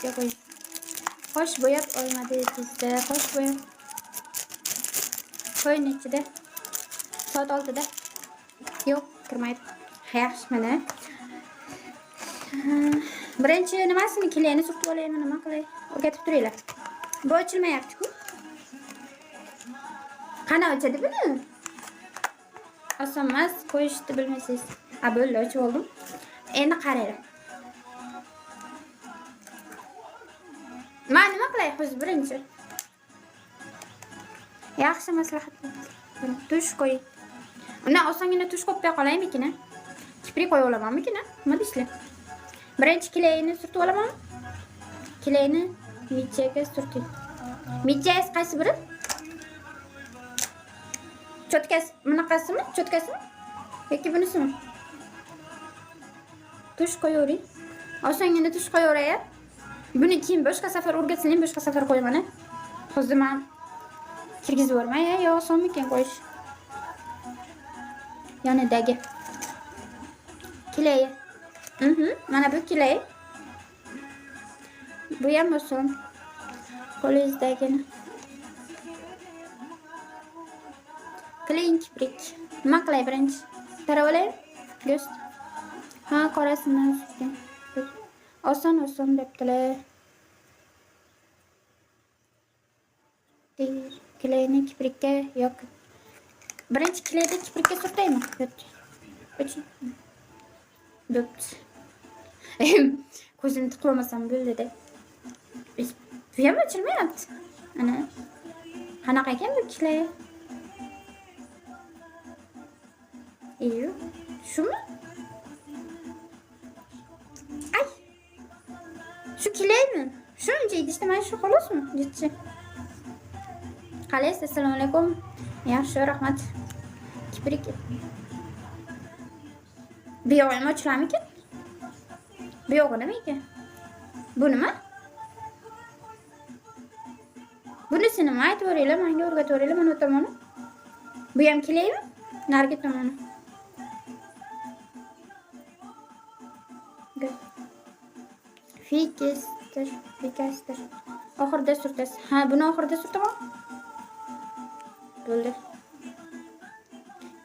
kiprikka qo'y. Qosh bo'yab olmadi bizda. Qosh bo'yab. Qo'yning ichida. Soat 6da. Yo'q, kirmaydi. Yaxshi mana. Birinchi nimasini kilayni surtib olaymi, nima qilay? O'rgatib turinglar. Bu ochilmayapti-ku. Qana ochadi buni? Oson emas, qo'yishni bilmaysiz. A bo'ldi, ochib oldim. Endi qaranglar. Men nima qilay o'zi birinchi? Yaxshi maslahat. Tush qo'y. Undan osongina tush qo'yib qolaymikin? Kiprik qo'yib olamanmikin? Nima deysizlar? Birinchi kilayni surtib olaman. Kilayni mijjaga surting. Mijjangiz qaysi biri? Cho'tkasi bunaqasimi? Cho'tkasimi? Yoki bunisimi? Tush qo'yavering. Osongina tush qo'yaveray. Buni keyin boshqa safar o'rgatsin, boshqa safar qo'yaman. Hozir men kirgizib o'rmay, yo osonmikin qo'yish. Yonidagi kilay. Mana bu kilay. Bu ham oson. Qo'lingizdagini. Qiling kiprik. Nima qilay birinchi? Tarab olay? Go'sht. Ha, qorasini surting. Oson debdilar. Kilayni kiprikka yo'q. Birinchi kilayni kiprikka surtaymi? Yo'q. Dot. Ko'zimni tiqolmasam bo'ldi-da. Bu ham ochilmayapti. Ana. Qanaqa ekan bu kilay? Iyo. Shumi? Ay. Shu kilaymi? Shuncha idishda mana shu xolosmi? Yetchi. Qalaysiz? Assalomu alaykum. Yaxshi, rahmat. Kiprik. Bu yo'q ham ochilarmikin? Bu yo'q nima ekan? Bu nima? Bunisi nima? Aytib o'ringlar, menga o'rgatib o'ringlar, mana bu tomoni. Bu ham kilaymi? Narigi tomoni. Fikastir. Oxirida surtasiz. Ha, buni oxirida surtaman. Bo'ldi.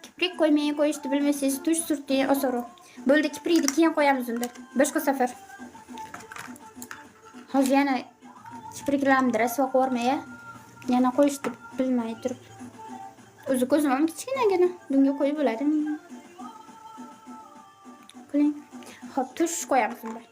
Kiprik qo'yishni bilmaysiz, tush surting, osonroq. Bo'ldi, kiprikni keyin qo'yamiz unda. Boshqa safar. Hozir yana kipriklarni rasvo qo'yarmay, yana qo'yishni bilmay turib. O'zi ko'zim ham kichkinagina. Bunga qo'yib bo'ladimi? Qiling. Xo'p, tush qo'yamiz unda.